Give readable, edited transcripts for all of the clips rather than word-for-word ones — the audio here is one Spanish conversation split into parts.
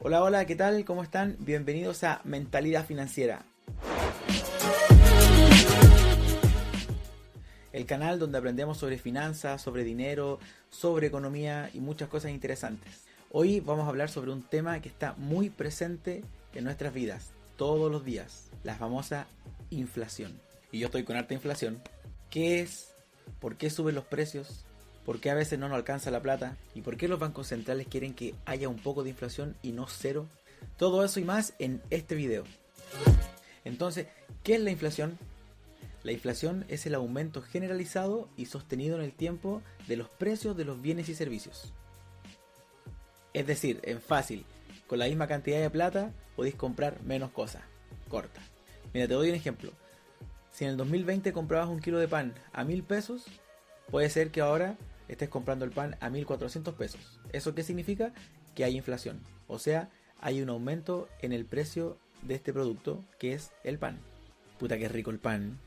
Hola, hola, ¿qué tal? ¿Cómo están? Bienvenidos a Mentalidad Financiera, el canal donde aprendemos sobre finanzas, sobre dinero, sobre economía y muchas cosas interesantes. Hoy vamos a hablar sobre un tema que está muy presente en nuestras vidas, todos los días, la famosa inflación. Y yo estoy con harta inflación. ¿Qué es? ¿Por qué suben los precios? ¿Por qué a veces no nos alcanza la plata? ¿Y por qué los bancos centrales quieren que haya un poco de inflación y no cero? Todo eso y más en este video. Entonces, ¿qué es la inflación? La inflación es el aumento generalizado y sostenido en el tiempo de los precios de los bienes y servicios. Es decir, en fácil, con la misma cantidad de plata podéis comprar menos cosas. Corta. Mira, te doy un ejemplo. Si en el 2020 comprabas un kilo de pan a 1.000 pesos, puede ser que ahora estés comprando el pan a 1.400 pesos. ¿Eso qué significa? Que hay inflación. O sea, hay un aumento en el precio de este producto que es el pan. Puta que rico el pan.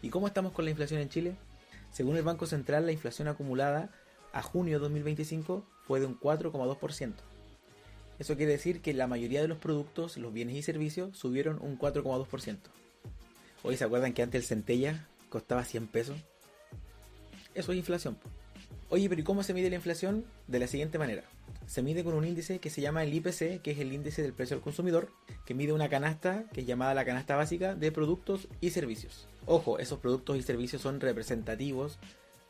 ¿Y cómo estamos con la inflación en Chile? Según el Banco Central, la inflación acumulada a junio de 2025 fue de un 4,2%. Eso quiere decir que la mayoría de los productos, los bienes y servicios subieron un 4,2%. Hoy se acuerdan que antes el centella costaba 100 pesos. Eso es inflación. Oye, pero ¿y cómo se mide la inflación? De la siguiente manera. Se mide con un índice que se llama el IPC, que es el índice del precio al consumidor, que mide una canasta, que es llamada la canasta básica, de productos y servicios. Ojo, esos productos y servicios son representativos,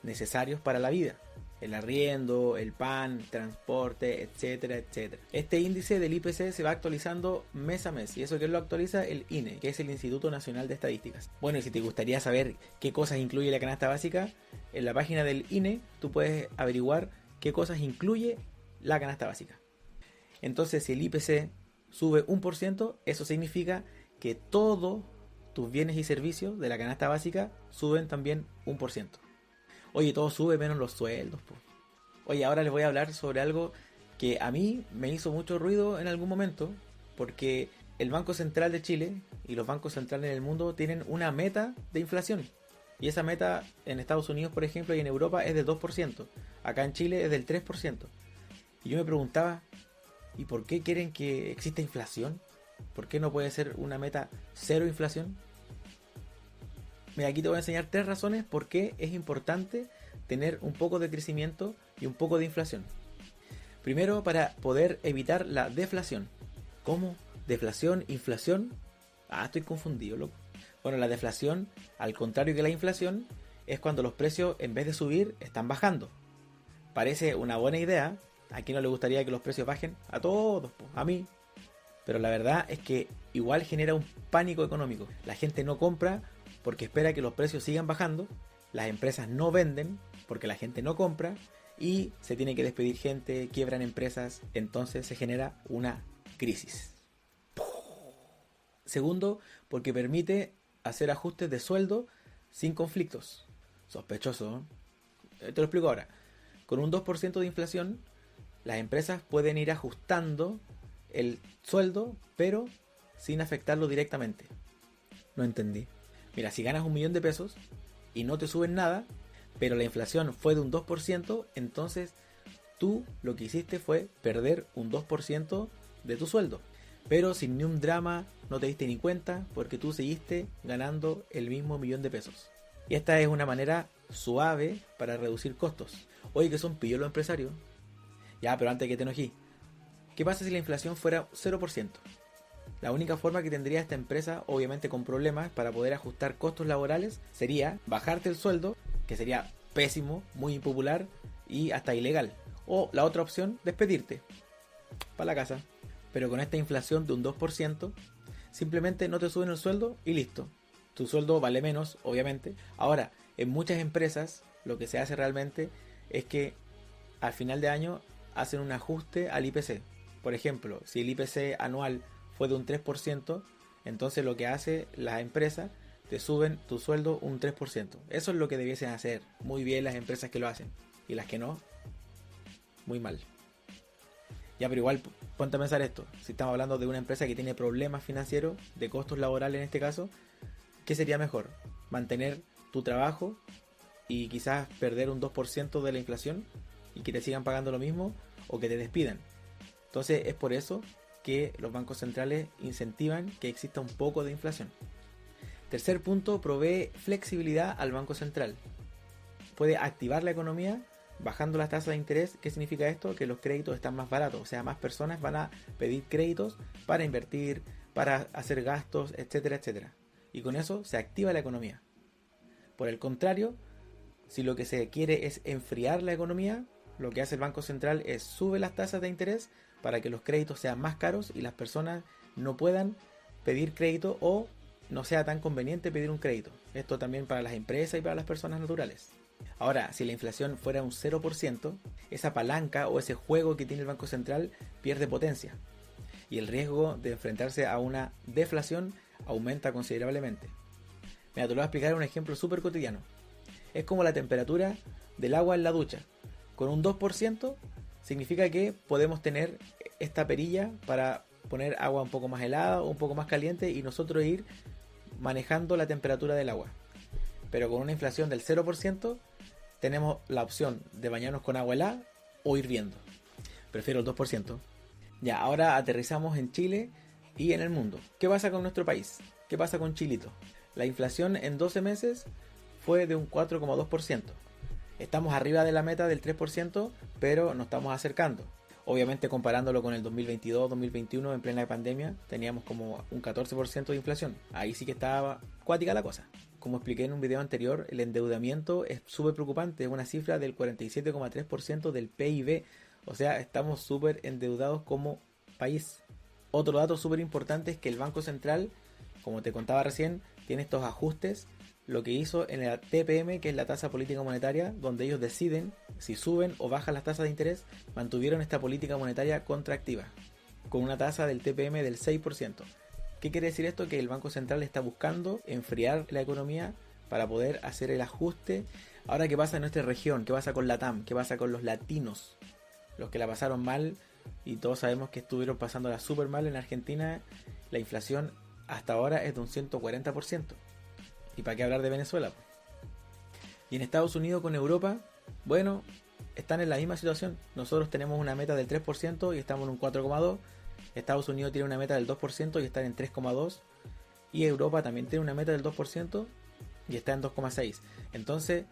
necesarios para la vida. El arriendo, el pan, transporte, etcétera, etcétera. Este índice del IPC se va actualizando mes a mes. ¿Y eso quién lo actualiza? El INE, que es el Instituto Nacional de Estadísticas. Bueno, y si te gustaría saber qué cosas incluye la canasta básica, en la página del INE tú puedes averiguar qué cosas incluye la canasta básica. Entonces, si el IPC sube 1%, eso significa que todos tus bienes y servicios de la canasta básica suben también 1%. Oye, todo sube menos los sueldos, po. Oye, ahora les voy a hablar sobre algo que a mí me hizo mucho ruido en algún momento, porque el Banco Central de Chile y los bancos centrales en el mundo tienen una meta de inflación. Y esa meta en Estados Unidos, por ejemplo, y en Europa es del 2%. Acá en Chile es del 3%. Y yo me preguntaba, ¿y por qué quieren que exista inflación? ¿Por qué no puede ser una meta cero inflación? Mira, aquí te voy a enseñar 3 razones por qué es importante tener un poco de crecimiento y un poco de inflación. Primero, para poder evitar la deflación. ¿Cómo? ¿Deflación? ¿Inflación? Estoy confundido, loco. Bueno, la deflación, al contrario que la inflación, es cuando los precios, en vez de subir, están bajando. Parece una buena idea. ¿A quién no le gustaría que los precios bajen? A todos, a mí. Pero la verdad es que igual genera un pánico económico. La gente no compra porque espera que los precios sigan bajando. Las empresas no venden porque la gente no compra. Y se tiene que despedir gente, quiebran empresas. Entonces se genera una crisis. Segundo, porque permite hacer ajustes de sueldo sin conflictos. Sospechoso, ¿eh? Te lo explico ahora. Con un 2% de inflación, las empresas pueden ir ajustando el sueldo, pero sin afectarlo directamente. No entendí. Mira, si ganas 1.000.000 de pesos y no te suben nada, pero la inflación fue de un 2%, entonces tú lo que hiciste fue perder un 2% de tu sueldo. Pero sin ni un drama, no te diste ni cuenta porque tú seguiste ganando el mismo 1.000.000 de pesos. Y esta es una manera suave para reducir costos. Oye, que son pillos los empresarios. Ya, pero antes que te enojí, ¿qué pasa si la inflación fuera 0%? La única forma que tendría esta empresa, obviamente con problemas, para poder ajustar costos laborales, sería bajarte el sueldo, que sería pésimo, muy impopular y hasta ilegal. O la otra opción, despedirte. Para la casa. Pero con esta inflación de un 2%, simplemente no te suben el sueldo y listo. Tu sueldo vale menos, obviamente. Ahora, en muchas empresas, lo que se hace realmente es que al final de año hacen un ajuste al IPC. Por ejemplo, si el IPC anual fue de un 3%, entonces lo que hace la empresa, te suben tu sueldo un 3%. Eso es lo que debiesen hacer. Muy bien las empresas que lo hacen. Y las que no, muy mal. Ya, pero igual, ponte a pensar esto. Si estamos hablando de una empresa que tiene problemas financieros, de costos laborales en este caso, ¿qué sería mejor? ¿Mantener tu trabajo y quizás perder un 2% de la inflación y que te sigan pagando lo mismo? ¿O que te despidan? Entonces es por eso que los bancos centrales incentivan que exista un poco de inflación. Tercer punto, provee flexibilidad al Banco Central. Puede activar la economía bajando las tasas de interés. ¿Qué significa esto? Que los créditos están más baratos, o sea, más personas van a pedir créditos para invertir, para hacer gastos, etcétera, etcétera. Y con eso se activa la economía. Por el contrario, si lo que se quiere es enfriar la economía, lo que hace el Banco Central es sube las tasas de interés para que los créditos sean más caros y las personas no puedan pedir crédito o no sea tan conveniente pedir un crédito. Esto también para las empresas y para las personas naturales. Ahora, si la inflación fuera un 0%, esa palanca o ese juego que tiene el Banco Central pierde potencia y el riesgo de enfrentarse a una deflación aumenta considerablemente. Mira, te lo voy a explicar en un ejemplo súper cotidiano. Es como la temperatura del agua en la ducha. Con un 2% significa que podemos tener esta perilla para poner agua un poco más helada o un poco más caliente y nosotros ir manejando la temperatura del agua. Pero con una inflación del 0% tenemos la opción de bañarnos con agua helada o hirviendo. Prefiero el 2%. Ya, ahora aterrizamos en Chile y en el mundo. ¿Qué pasa con nuestro país? ¿Qué pasa con Chilito? La inflación en 12 meses fue de un 4,2%. Estamos arriba de la meta del 3%, pero nos estamos acercando. Obviamente comparándolo con el 2022-2021 en plena pandemia, teníamos como un 14% de inflación. Ahí sí que estaba cuática la cosa. Como expliqué en un video anterior, el endeudamiento es súper preocupante, es una cifra del 47,3% del PIB. O sea, estamos súper endeudados como país. Otro dato súper importante es que el Banco Central, como te contaba recién, tiene estos ajustes. Lo que hizo en la TPM, que es la tasa política monetaria, donde ellos deciden si suben o bajan las tasas de interés, mantuvieron esta política monetaria contractiva, con una tasa del TPM del 6%. ¿Qué quiere decir esto? Que el Banco Central está buscando enfriar la economía para poder hacer el ajuste. Ahora, ¿qué pasa en nuestra región? ¿Qué pasa con LATAM? ¿Qué pasa con los latinos? Los que la pasaron mal, y todos sabemos que estuvieron pasándola súper mal en Argentina. La inflación hasta ahora es de un 140%. ¿Y para qué hablar de Venezuela? Y en Estados Unidos con Europa, bueno, están en la misma situación. Nosotros tenemos una meta del 3% y estamos en un 4,2%. Estados Unidos tiene una meta del 2% y están en 3,2%. Y Europa también tiene una meta del 2% y está en 2,6%. Entonces,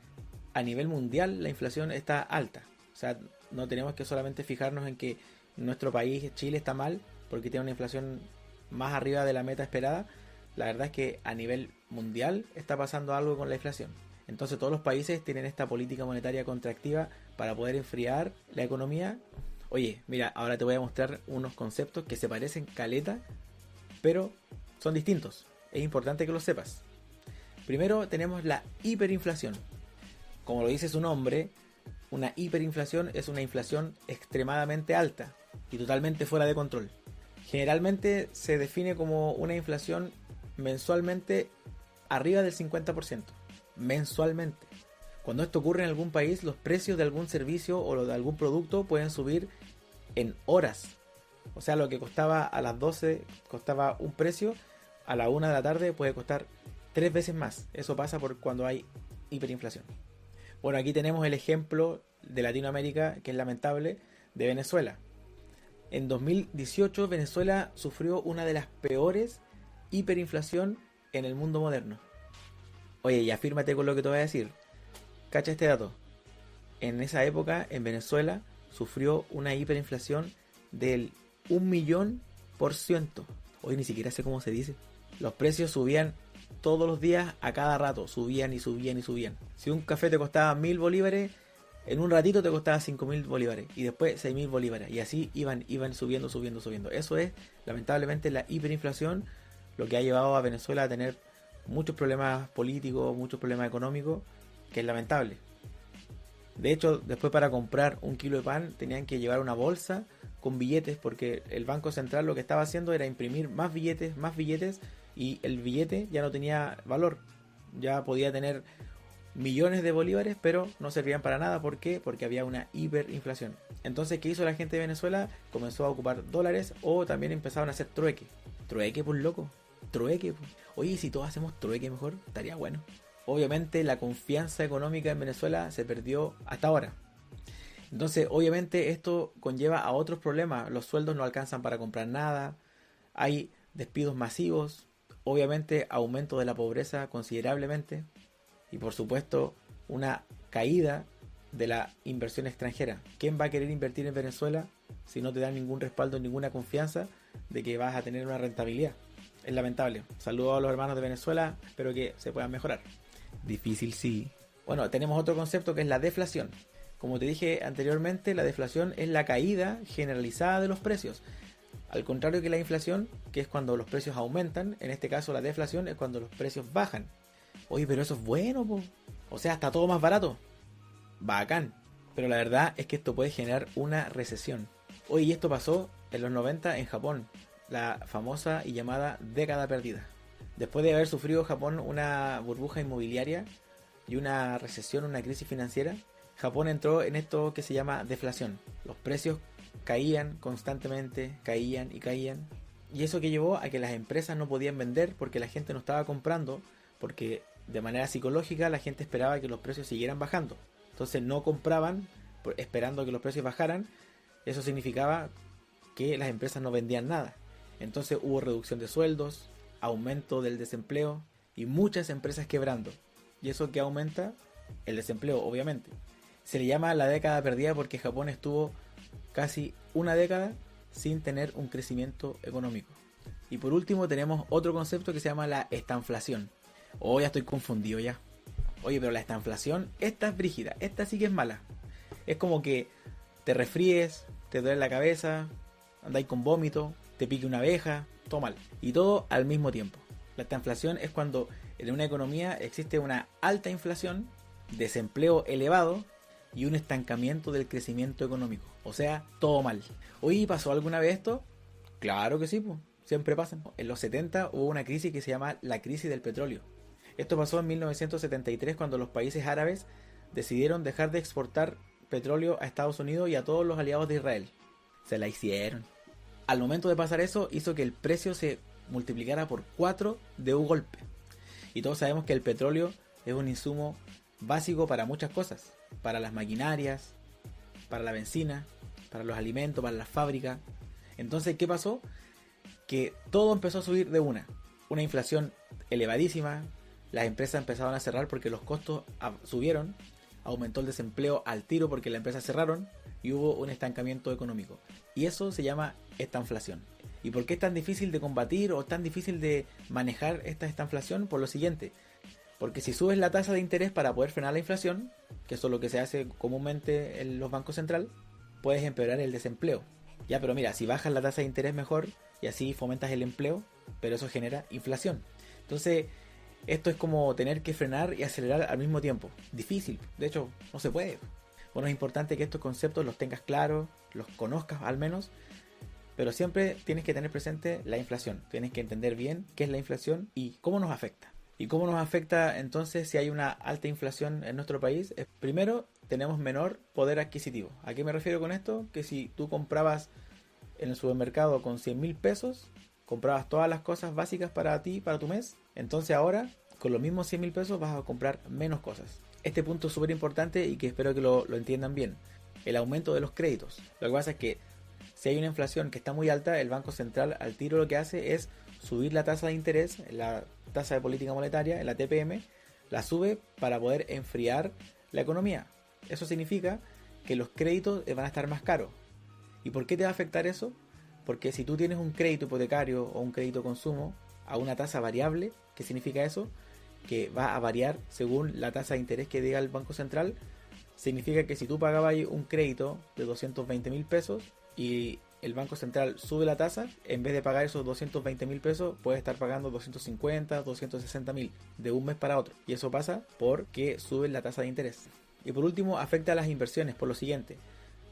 a nivel mundial la inflación está alta. O sea, no tenemos que solamente fijarnos en que nuestro país, Chile, está mal porque tiene una inflación más arriba de la meta esperada. La verdad es que a nivel mundial está pasando algo con la inflación. Entonces todos los países tienen esta política monetaria contractiva para poder enfriar la economía. Oye, mira, ahora te voy a mostrar unos conceptos que se parecen caleta, pero son distintos. Es importante que lo sepas. Primero tenemos la hiperinflación. Como lo dice su nombre, una hiperinflación es una inflación extremadamente alta y totalmente fuera de control. Generalmente se define como una inflación mensualmente arriba del 50%. Mensualmente. Cuando esto ocurre en algún país, los precios de algún servicio o de algún producto pueden subir en horas. O sea, lo que costaba a las 12 costaba un precio, a la 1 de la tarde puede costar 3 veces más. Eso pasa por cuando hay hiperinflación. Bueno, aquí tenemos el ejemplo de Latinoamérica, que es lamentable, de Venezuela. En 2018 Venezuela sufrió una de las peores hiperinflación en el mundo moderno. Oye, y afírmate con lo que te voy a decir. Cacha este dato. En esa época, en Venezuela, sufrió una hiperinflación del 1.000.000%. Hoy ni siquiera sé cómo se dice. Los precios subían todos los días, a cada rato. Subían y subían y subían. Si un café te costaba 1.000 bolívares, en un ratito te costaba 5.000 bolívares. Y después 6.000 bolívares. Y así iban subiendo. Eso es, lamentablemente, la hiperinflación, lo que ha llevado a Venezuela a tener muchos problemas políticos, muchos problemas económicos, que es lamentable. De hecho, después para comprar un kilo de pan tenían que llevar una bolsa con billetes, porque el Banco Central lo que estaba haciendo era imprimir más billetes, y el billete ya no tenía valor. Ya podía tener millones de bolívares, pero no servían para nada. ¿Por qué? Porque había una hiperinflación. Entonces, ¿qué hizo la gente de Venezuela? Comenzó a ocupar dólares o también empezaron a hacer trueque. Trueque, pues loco. Trueque. Oye, si todos hacemos trueque mejor, estaría bueno. Obviamente la confianza económica en Venezuela se perdió hasta ahora. Entonces, obviamente, esto conlleva a otros problemas. Los sueldos no alcanzan para comprar nada, hay despidos masivos, obviamente aumento de la pobreza considerablemente y por supuesto una caída de la inversión extranjera. ¿Quién va a querer invertir en Venezuela si no te dan ningún respaldo, ninguna confianza de que vas a tener una rentabilidad? Es lamentable. Saludos a los hermanos de Venezuela, espero que se puedan mejorar. Difícil sí. Bueno, tenemos otro concepto que es la deflación. Como te dije anteriormente, la deflación es la caída generalizada de los precios. Al contrario que la inflación, que es cuando los precios aumentan, en este caso la deflación es cuando los precios bajan. Oye, pero eso es bueno, po. O sea, está todo más barato. Bacán. Pero la verdad es que esto puede generar una recesión. Oye, y esto pasó en los 90 en Japón, la famosa y llamada década perdida. Después de haber sufrido Japón una burbuja inmobiliaria y una recesión, una crisis financiera, Japón entró en esto que se llama deflación. Los precios caían constantemente, caían y caían. Y eso que llevó a que las empresas no podían vender porque la gente no estaba comprando, porque de manera psicológica la gente esperaba que los precios siguieran bajando. Entonces no compraban esperando que los precios bajaran. Eso significaba que las empresas no vendían nada. Entonces hubo reducción de sueldos, aumento del desempleo y muchas empresas quebrando. Y eso que aumenta el desempleo, obviamente. Se le llama la década perdida porque Japón estuvo casi una década sin tener un crecimiento económico. Y por último tenemos otro concepto que se llama la estanflación. Oh, ya estoy confundido ya. Oye, pero la estanflación, esta es brígida, esta sí que es mala. Es como que te resfríes, te duele la cabeza, andáis con vómito, te pique una abeja, todo mal. Y todo al mismo tiempo. La estanflación es cuando en una economía existe una alta inflación, desempleo elevado y un estancamiento del crecimiento económico. O sea, todo mal. Oye, ¿pasó alguna vez esto? Claro que sí, pues. Siempre pasan. En los 70 hubo una crisis que se llama la crisis del petróleo. Esto pasó en 1973 cuando los países árabes decidieron dejar de exportar petróleo a Estados Unidos y a todos los aliados de Israel. Se la hicieron. Al momento de pasar eso, hizo que el precio se multiplicara por 4 de un golpe. Y todos sabemos que el petróleo es un insumo básico para muchas cosas. Para las maquinarias, para la benzina, para los alimentos, para las fábricas. Entonces, ¿qué pasó? Que todo empezó a subir de una. Una inflación elevadísima. Las empresas empezaron a cerrar porque los costos subieron. Aumentó el desempleo al tiro porque las empresas cerraron. Y hubo un estancamiento económico. Y eso se llama estanflación. ¿Y por qué es tan difícil de combatir o tan difícil de manejar esta estanflación? Por lo siguiente. Porque si subes la tasa de interés para poder frenar la inflación, que eso es lo que se hace comúnmente en los bancos centrales, puedes empeorar el desempleo. Ya, pero mira, si bajas la tasa de interés mejor y así fomentas el empleo, pero eso genera inflación. Entonces, esto es como tener que frenar y acelerar al mismo tiempo. Difícil, de hecho, no se puede. Bueno, es importante que estos conceptos los tengas claros, los conozcas al menos, pero siempre tienes que tener presente la inflación. Tienes que entender bien qué es la inflación y cómo nos afecta. ¿Y cómo nos afecta entonces si hay una alta inflación en nuestro país? Primero, tenemos menor poder adquisitivo. ¿A qué me refiero con esto? Que si tú comprabas en el supermercado con 100.000 pesos, comprabas todas las cosas básicas para ti, para tu mes, entonces ahora con los mismos 100.000 pesos vas a comprar menos cosas. Este punto es súper importante y que espero que lo entiendan bien. El aumento de los créditos. Lo que pasa es que si hay una inflación que está muy alta, el Banco Central al tiro lo que hace es subir la tasa de interés, la tasa de política monetaria, la TPM, la sube para poder enfriar la economía. Eso significa que los créditos van a estar más caros. ¿Y por qué te va a afectar eso? Porque si tú tienes un crédito hipotecario o un crédito consumo a una tasa variable, ¿qué significa eso? Que va a variar según la tasa de interés que diga el Banco Central. Significa que si tú pagabas un crédito de 220.000 pesos y el Banco Central sube la tasa, en vez de pagar esos 220.000 pesos, puedes estar pagando 250, 260.000 de un mes para otro. Y eso pasa porque sube la tasa de interés. Y por último, afecta a las inversiones por lo siguiente.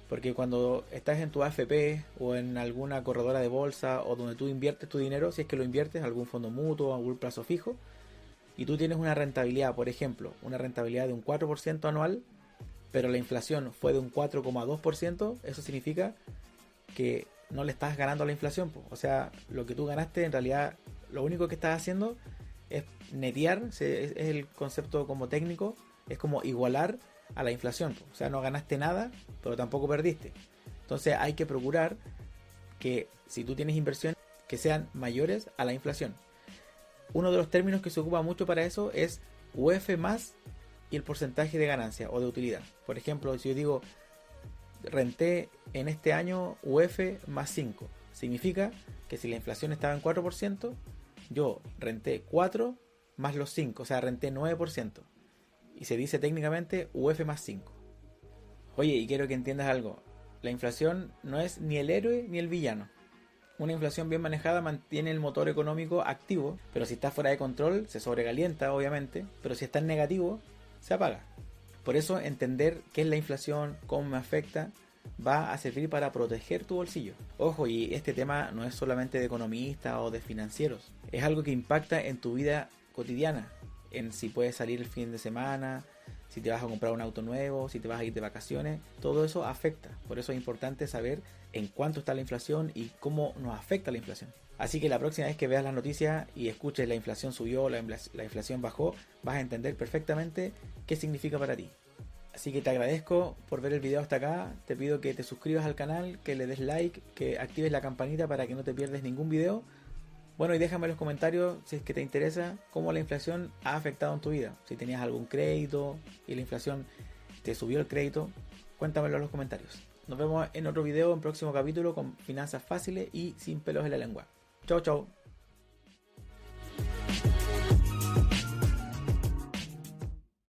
Porque cuando estás en tu AFP o en alguna corredora de bolsa o donde tú inviertes tu dinero, si es que lo inviertes, algún fondo mutuo, algún plazo fijo, y tú tienes una rentabilidad, por ejemplo, una rentabilidad de un 4% anual, pero la inflación fue de un 4,2%, eso significa que no le estás ganando a la inflación. O sea, lo que tú ganaste en realidad, lo único que estás haciendo es netear, es el concepto como técnico, es como igualar a la inflación. O sea, no ganaste nada, pero tampoco perdiste. Entonces hay que procurar que si tú tienes inversiones que sean mayores a la inflación. Uno de los términos que se ocupa mucho para eso es UF más y el porcentaje de ganancia o de utilidad. Por ejemplo, si yo digo renté en este año UF más 5, significa que si la inflación estaba en 4%, yo renté 4 más los 5, o sea, renté 9%. Y se dice técnicamente UF más 5. Oye, y quiero que entiendas algo. La inflación no es ni el héroe ni el villano. Una inflación bien manejada mantiene el motor económico activo, pero si está fuera de control se sobrecalienta, obviamente, pero si está en negativo, se apaga. Por eso entender qué es la inflación, cómo me afecta, va a servir para proteger tu bolsillo. Ojo, y este tema no es solamente de economistas o de financieros, es algo que impacta en tu vida cotidiana, en si puedes salir el fin de semana, si te vas a comprar un auto nuevo, si te vas a ir de vacaciones, todo eso afecta. Por eso es importante saber en cuánto está la inflación y cómo nos afecta la inflación. Así que la próxima vez que veas las noticias y escuches la inflación subió, la inflación bajó, vas a entender perfectamente qué significa para ti. Así que te agradezco por ver el video hasta acá, te pido que te suscribas al canal, que le des like, que actives la campanita para que no te pierdas ningún video. Bueno, y déjame en los comentarios si es que te interesa cómo la inflación ha afectado en tu vida. Si tenías algún crédito y la inflación te subió el crédito, cuéntamelo en los comentarios. Nos vemos en otro video, en próximo capítulo con finanzas fáciles y sin pelos en la lengua. Chau, chau.